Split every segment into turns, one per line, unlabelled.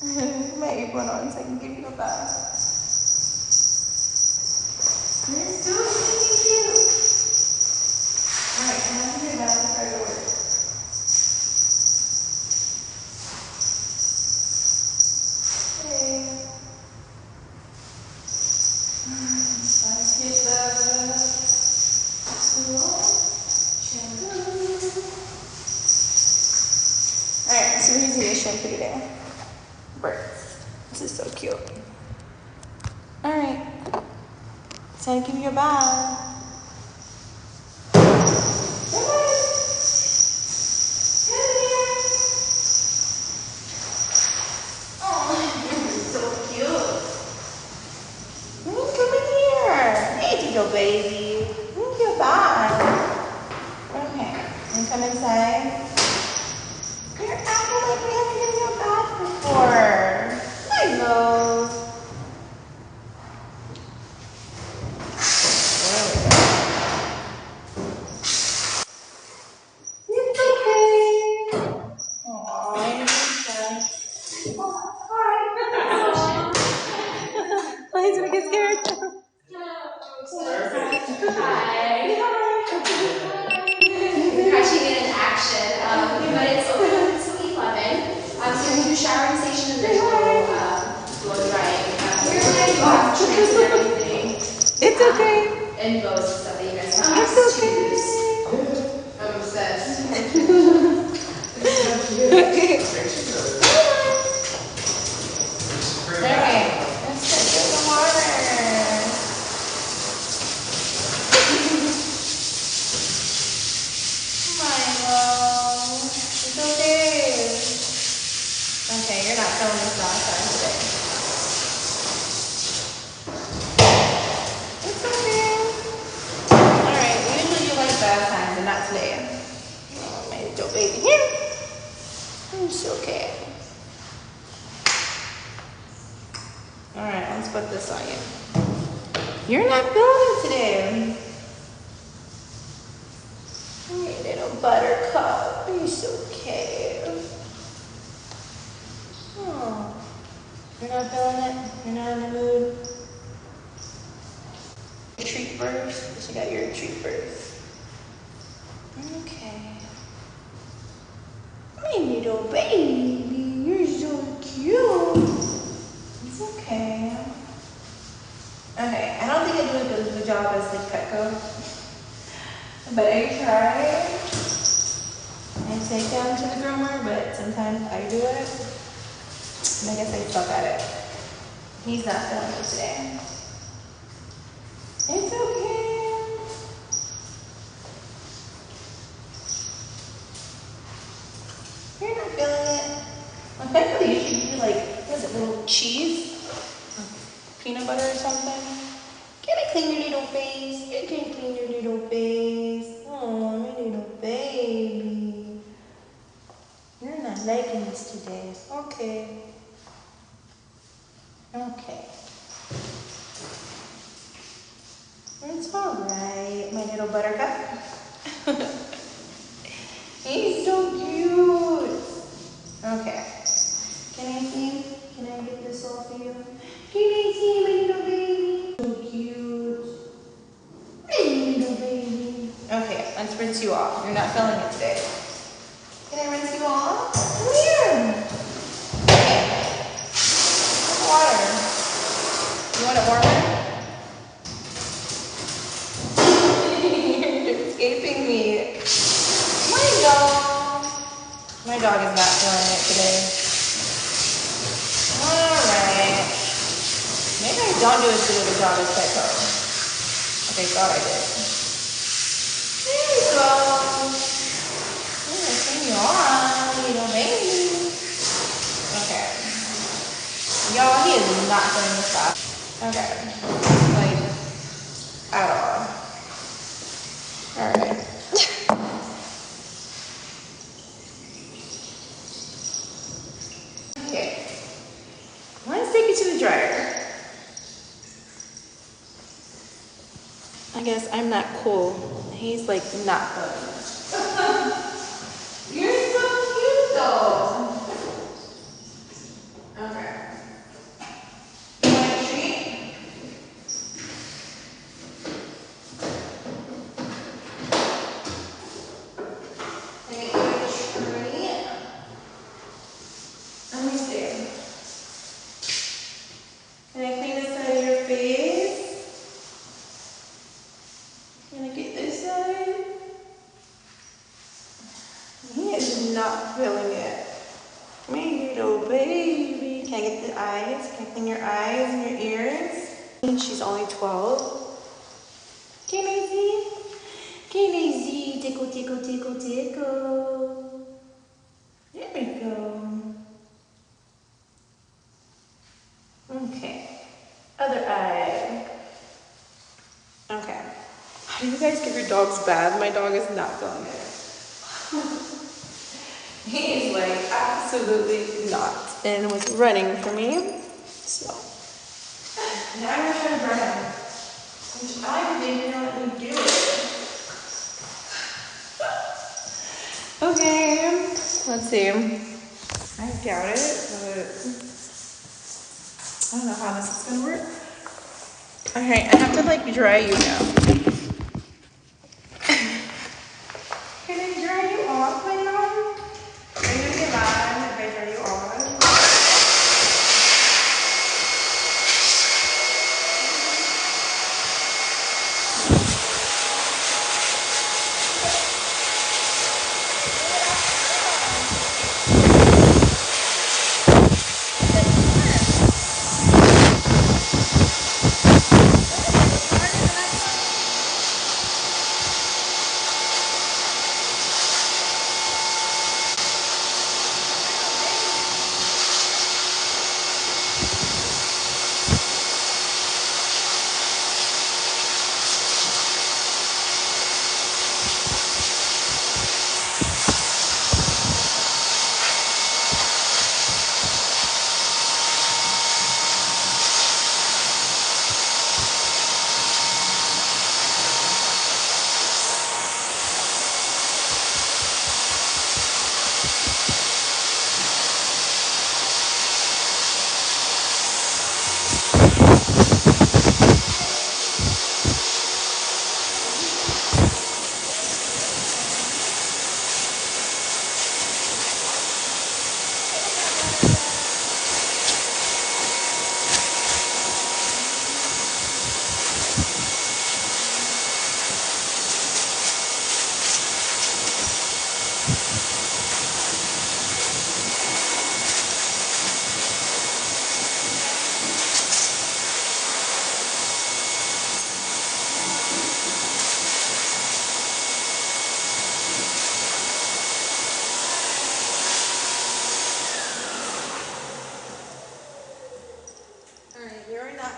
My apron on so I can give you a bath. You're so stinking cute. Alright, I'm gonna do that before I go to work. Okay. Let's get the shampoo. Alright, so we're using this shampoo today. Birds. This is so cute. Alright. So I give you a bath. Your baby. Goodbye. Okay. And come inside. You're acting like we haven't given you a bath before. I know. It's okay. Aww, he's gonna get scared.
Catching it in action, but it's open until 11. So you can do showering station and then blow drying. Trips and everything.
It's okay.
And bows and stuff that you guys want
It's
us
okay.
to use. I'm obsessed.
Okay. Okay. Let's get some water. It's okay. Okay, you're not filling this bath time today. It's okay. Alright, usually you like bath times and not today. Oh, my little baby here. It's okay. Alright, let's put this on you. You're not feeling it today. Hey, little buttercup. It's okay. Oh. You're not feeling it? You're not in the mood? Treat first? You got your treat first. Okay. My little baby, you're so cute. It's okay. Okay, I don't think I do a good job as the Petco, but I try. I take them to the groomer, but sometimes I do it. And I guess I suck at it. He's not feeling it today. It's okay. You're not feeling it. On Petco, they usually give you like, what is it, little cheese? Peanut butter or something? Can I clean your little face? You can clean your little face. Oh, my little baby. You're not liking this today. Okay. Okay. It's alright, my little buttercup. He's so cute. Okay. Can I see? Can I get this off for you? Can I see my little baby? So cute. My little baby. Okay, let's rinse you off. You're not feeling it today. Can I rinse you off? Come here. Okay. Here's water. You want it warmer? You're escaping me. My dog. My dog is not feeling it today. Alright. Maybe I don't do as good of a job as Petco. Like I thought I did. There you go. I'm gonna turn you on, little baby. Okay. Y'all, he is not feeling this bath. Okay. Like, at all. Alright. Okay. Let's take it to the dryer. I guess I'm not cool. He's like not cool. You're so cute though. Okay. little baby. Can I get the eyes? Can I clean your eyes and your ears? She's only 12. Can I see? Can I see? Tickle, tickle, tickle, tickle. There we go. Okay. Other eye. Okay. How do you guys give your dogs bath? My dog is not feeling it. He is like absolutely not. And was running for me. So now I'm gonna try to run him. Which I didn't know let me do it. Okay. Let's see. I doubt it, but I don't know how this is gonna work. Okay, I have to like dry you now. Can I dry you off, my dog? Are you gonna get mad if I dry you off?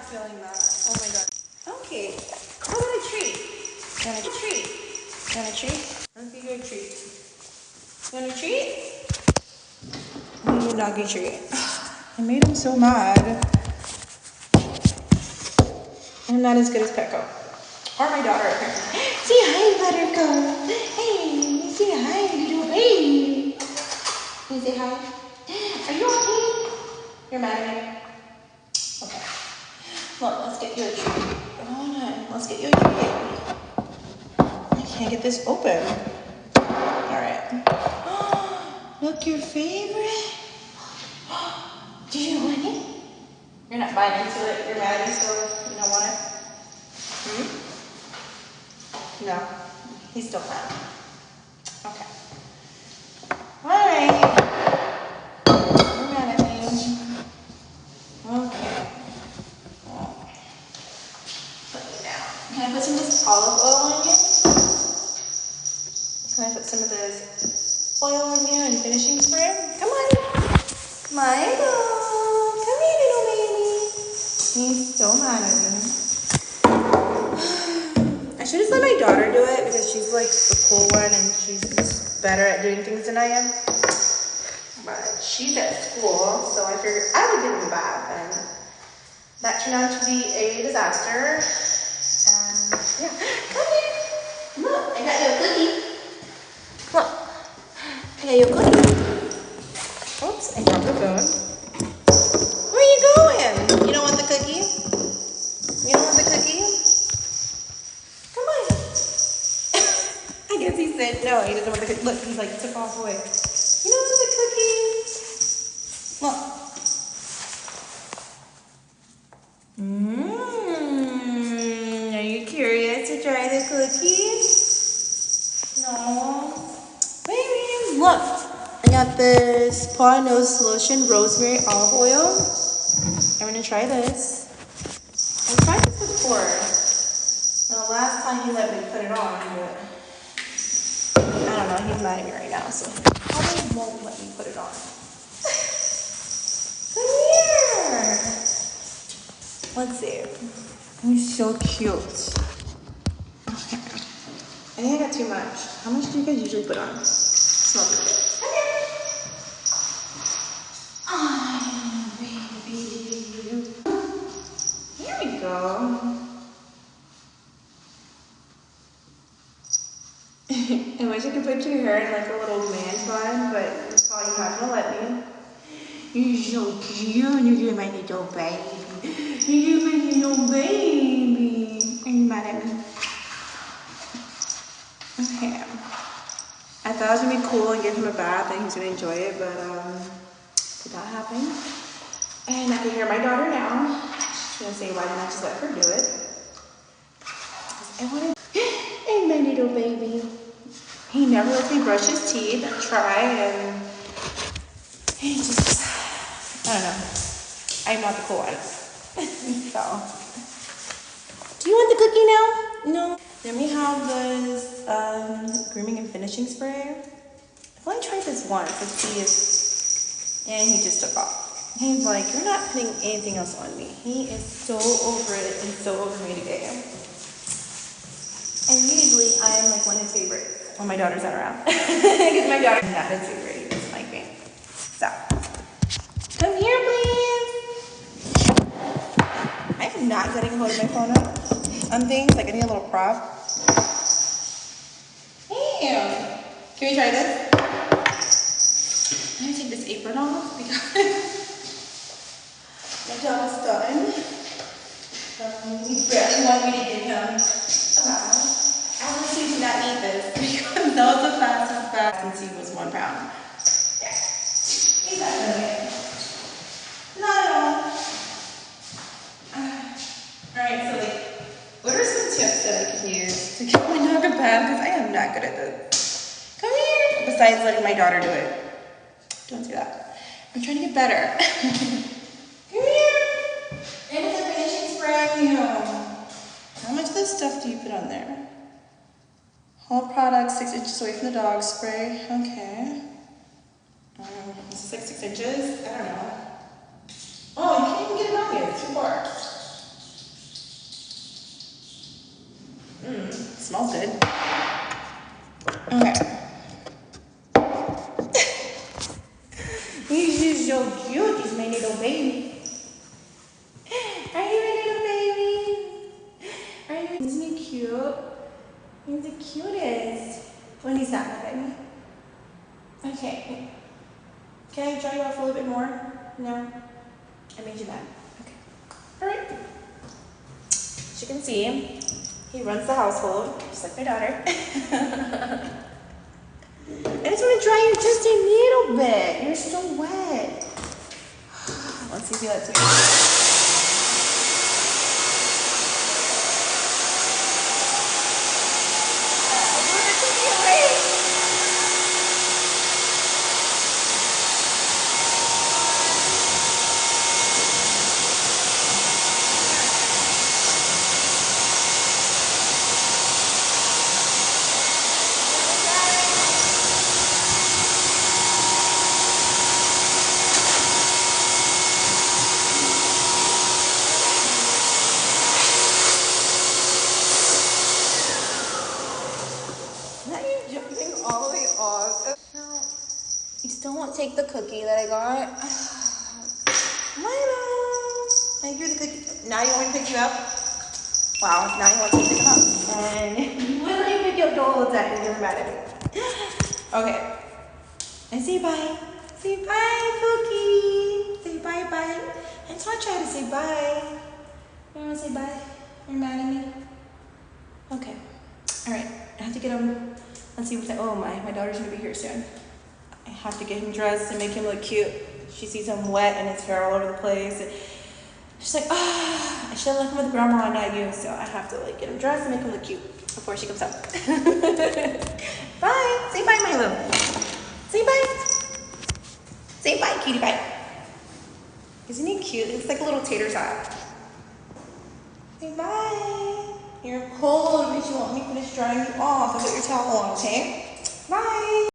Feeling that. Oh my god. Okay. How about a treat? You want a treat? You want a treat? I'll give you a treat. You want a treat? I'll give you a doggy treat. I made him so mad. I'm not as good as Petco. Or my daughter, apparently. Say hi, Buttercup. Hey, say hi, little baby. Can you say hi? Are you okay? You're mad at me? Okay. Well, let's get you a treat. Hold on. Let's get you a treat. I can't get this open. Alright. Look, your favorite. Do you want it? You're not buying into it. You're mad at me, so you don't want it? No. He's still mad. Okay. Alright. You're mad at me. Okay. Can I put some of this olive oil on you? Can I put some of this oil on you and finishing spray? Come on. Michael. Come here, little baby. He's so mad at me. I should have let my daughter do it because she's like the cool one and she's just better at doing things than I am. But she's at school, so I figured I would give him a bath, and that turned out to be a disaster. Yeah. Come here. Look, I got you a cookie. Look. I got you a cookie. Oops, I dropped the phone. Where are you going? You don't want the cookie? You don't want the cookie? Come on. I guess he said no, he doesn't want the cookie. Look, he's like took off away. You don't want the cookie? Look. Are you curious to try the cookie? No. Baby, look. I got this Paw Nose Lotion Rosemary Olive Oil. I'm gonna try this. I've tried this before. Now, last time he let me put it on, but I don't know, he's mad at me right now, so he probably won't let me put it on. Come here! Let's see. He's so cute. Okay. I think I got too much. How much do you guys usually put on? Smells good. Come here. Oh, baby. Here we go. I wish I could put your hair in like a little man bun, but that's all you're not gonna let me. You're so cute. You're my little baby. You're my little baby. Are you mad at me? Okay. I thought it was gonna be cool and give him a bath and he's gonna enjoy it, but did not happen. And I can hear my daughter now. She's gonna say, why didn't I just let her do it? I wanted. And my little baby. He never lets me brush his teeth. I try and he just, I don't know. I'm not the cool one. So, do you want the cookie now? No. Then we have this grooming and finishing spray. I've only tried this once. Let's see if, and he just took off. He's like, you're not putting anything else on me. He is so over it and so over me today. And usually I am like one of his favorites when my daughter's not around. Because my daughter's not his favorite. He doesn't like me. So, come here, please. I am not getting a hold of my phone up on things. Like I need a little prop. Hey, can we try this? I'm gonna take this apron off because my job is done. He barely want me to give him a bath. I honestly do not need this because that was the fastest bath since he was 1 pound. Yeah, he's not doing it. Not at all. Alright, so like, what are some tips that I can use to give my dog a bath? Because I am not good at this. Come here. Besides letting my daughter do it. Don't do that. I'm trying to get better. Come here. And it's a finishing spray. How much of this stuff do you put on there? Whole product 6 inches away from the dog spray. Okay. This is like 6 inches. I don't know. Oh, you can't even get it on here. It's too far. Smells good. Okay. He's just so cute. He's my little baby. Are you my little baby? Are you? Isn't he cute? He's the cutest. When he's not mad at me. Okay. Can I dry you off a little bit more? No? I made you mad. Okay. Alright. As you can see, he runs the household, just like my daughter. I just want to dry you just a little bit. You're so wet. Let's see if he lets me. You still won't take the cookie that I got. Milo! I hear the cookie. Now you want me to pick you up? Wow, now you want to pick him up. And you literally pick you up the whole time and you're mad at me. Okay. And say bye. Say bye, Cookie. Say bye-bye. I just want to try to say bye. You want to say bye? You're mad at me? Okay. Alright. I have to get him. Let's see what's that. Oh my daughter's going to be here soon. I have to get him dressed and make him look cute. She sees him wet and his hair all over the place. She's like, I should have left him with grandma and not you. So I have to like get him dressed and make him look cute before she comes up. Bye. Say bye, Milo. Say bye. Say bye, cutie bye. Isn't he cute? He looks like a little tater tot. Say bye. You're cold, but you want me to finish drying you off and put your towel on, okay? Bye.